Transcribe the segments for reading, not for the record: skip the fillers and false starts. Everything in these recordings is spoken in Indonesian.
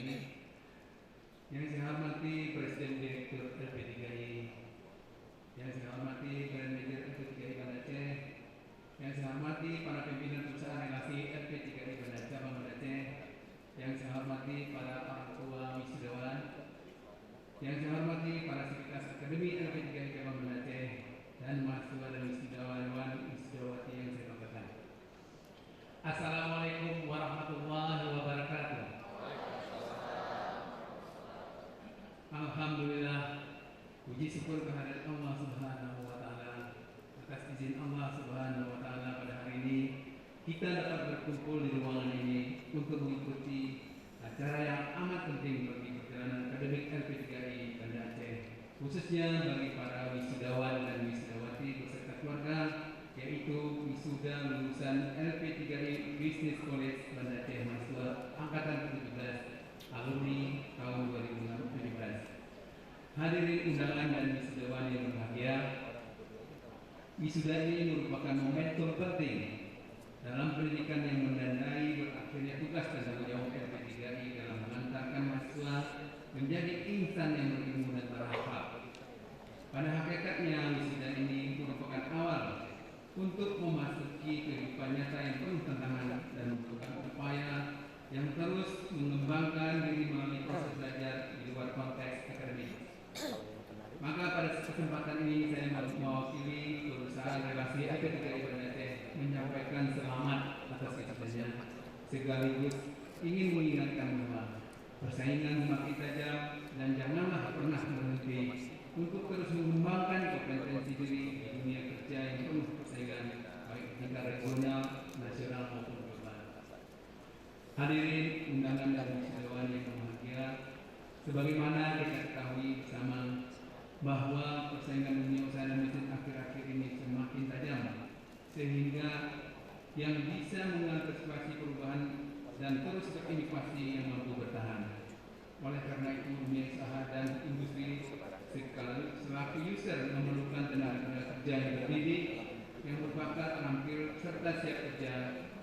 yang saya hormati Presiden Direktur LP3I, yang saya hormati Grand Manager LP3I Banda Aceh, yang saya hormati para pimpinan perusahaan relasi LP3I Banda Cabang Banda Aceh, yang saya hormati para orang tua wisudawan, yang saya hormati para sivitas akademi LP3I Cabang Banda Aceh, dan mahasiswa dan wisudawan wisudawati yang saya banggakan. Assalamualaikum warahmatullahi wabarakatuh. Alhamdulillah, puji syukur kehadirat Allah Subhanahu wa Ta'ala. Atas izin Allah Subhanahu wa Ta'ala, pada hari ini kita dapat berkumpul di ruangan ini untuk mengikuti acara yang amat penting bagi perjalanan akademik LP3I Banda Aceh, khususnya bagi para wisudawan dan wisudawati beserta keluarga, yaitu wisuda lulusan LP3I Business College Banda Aceh mahasiswa angkatan ke-17 alumni tahun 2017. Hadirin undangan dan wisudawan yang berbahagia, wisuda ini merupakan momentum penting dalam pendidikan yang menandai berakhirnya tugas dan tanggung jawab LP3I dalam mengantarkan mahasiswa menjadi insan yang berilmu dan berhak. Pada hakikatnya, wisuda ini merupakan awal untuk memasuki kehidupan nyata yang penuh tantangan dan membutuhkan upaya yang terus mengembangkan diri melalui proses belajar di luar konteks akademik. Maka pada kesempatan ini saya mewakili perusahaan relasi LP3I Banda Aceh menyampaikan selamat atas keputusannya, sekaligus ingin mengingatkan bahwa persaingan semakin tajam dan janganlah pernah berhenti untuk terus mengembangkan kompetensi diri di dunia kerja yang penuh persaingan baik tingkat regional, nasional maupun global. Hadirin undangan dan wisudawan yang berbahagia, sebagaimana kita ketahui bersama bahwa persaingan dunia usaha dan bisnis akhir-akhir ini semakin tajam, sehingga yang bisa mengantisipasi perubahan dan terus berinovasi yang mampu bertahan. Oleh karena itu, dunia usaha dan industri selaku user memerlukan tenaga kerja yang berdidik, yang berbakat, terampil, serta siap kerja.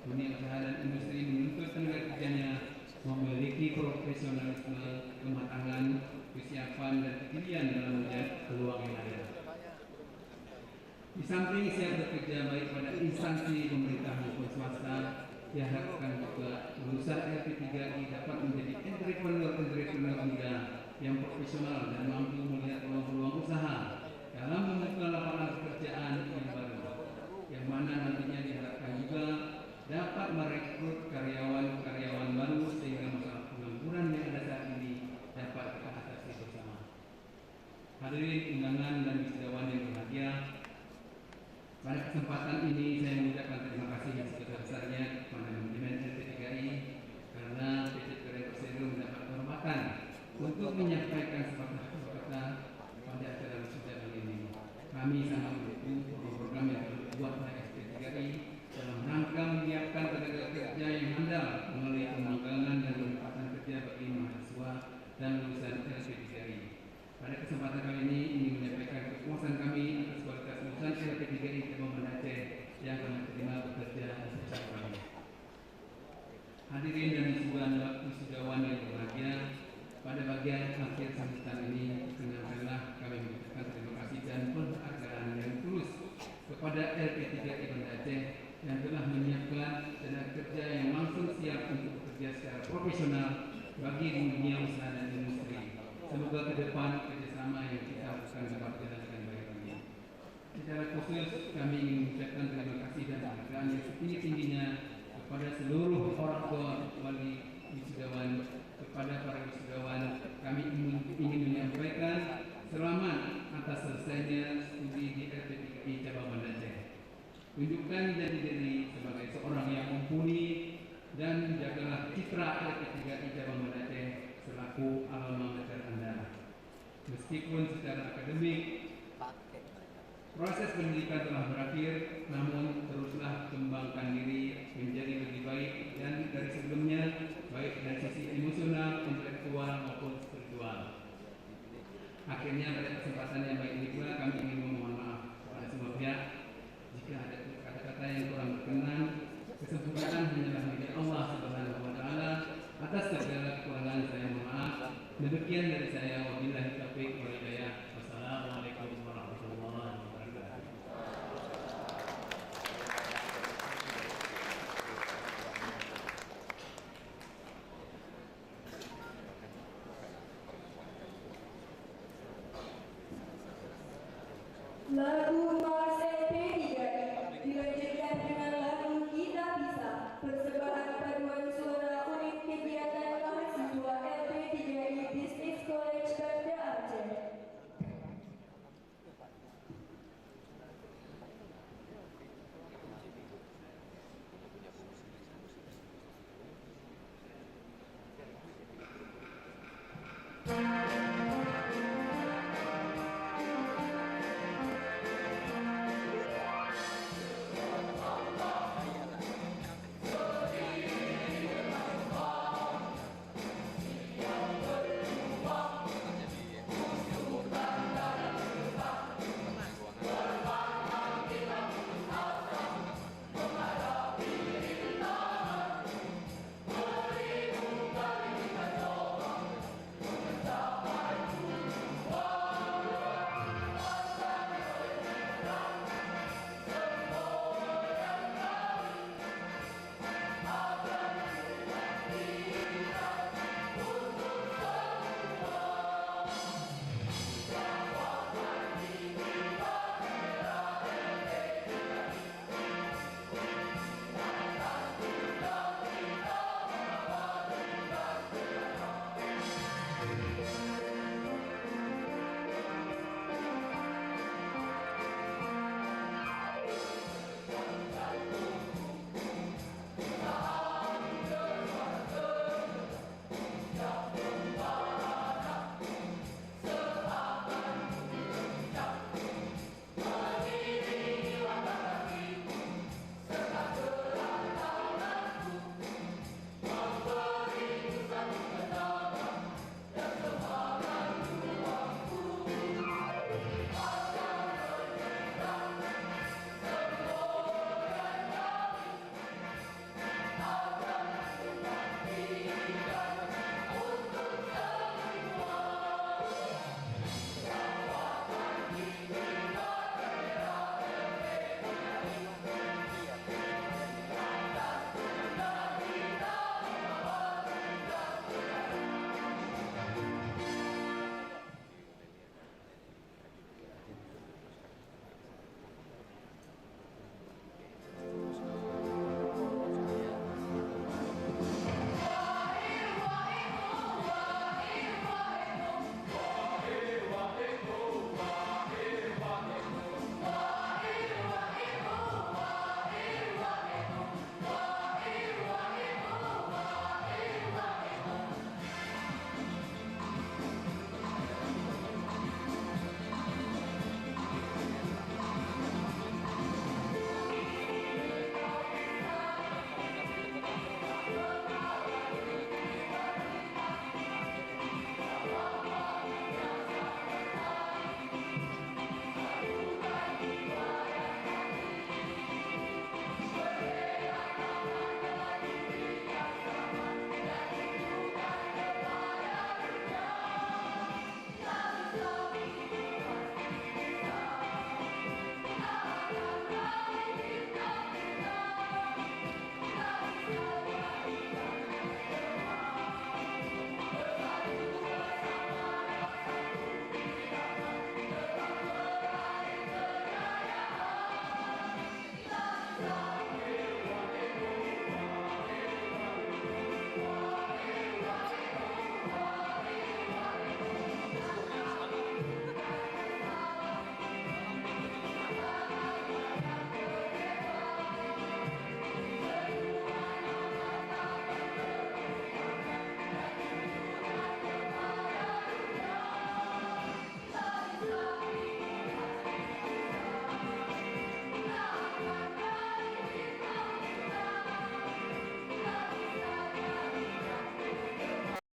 Dunia usaha dan industri menuntut tenaga kerjanya memiliki profesionalisme, kematangan, kesiapan, dan kejelian dalam melihat peluang yang ada. Di samping siap bekerja baik pada instansi pemerintah maupun swasta, diharapkan juga lulusan LP3I dapat menjadi entrepreneur muda yang profesional dan mampu melihat peluang-peluang usaha dalam membuka lapangan pekerjaan yang baru, yang mana nantinya diharapkan juga dapat merekrut karyawan-karyawan baru sehingga masalah pengangguran yang ada saat ini dapat kita atasi bersama. Hadirin undangan dan wisudawan yang berbahagia, pada kesempatan ini saya mengucapkan terima kasih yang sebesar-besarnya kepada manajemen LP3I karena PT Karya Persero mendapat kehormatan untuk menyampaikan sepatah kata pada acara wisuda kali ini. Kami sangat mendukung program yang dibuat oleh LP3I dalam rangka menyiapkan tenaga kerja yang handal melalui pemagangan dan penempatan kerja bagi mahasiswa dan lulusan LP3I. Pada kesempatan kali ini ingin menyampaikan kepuasan kami atas kualitas lulusan LP3I Cabang Banda Aceh yang kami terima bekerja bersama kami. Hadirin dan wisudawan yang berbahagia, pada bagian akhir sambutan ini perkenankanlah kami mengucapkan terima kasih dan penghargaan yang tulus kepada LP3I Banda Aceh yang telah menyiapkan tenaga kerja yang langsung siap untuk bekerja secara profesional bagi dunia usaha dan industri. Semoga ke depan kerjasama yang kita lakukan dapat berjalan dengan baik ini. Secara khusus kami ingin mengucapkan terima kasih dan penghargaan yang setinggi-tingginya kepada seluruh orang tua wali wisudawan. Kepada para wisudawan kami ingin menyampaikan selamat atas selesainya studi di LP3I Cabang Banda Aceh. Tunjukkan jati diri sebagai seorang yang mumpuni dan jagalah citra LP3I Cabang Banda Aceh selaku alma mater Anda. Meskipun secara akademik proses pendidikan telah berakhir, namun teruslah kembangkan diri menjadi lebih baik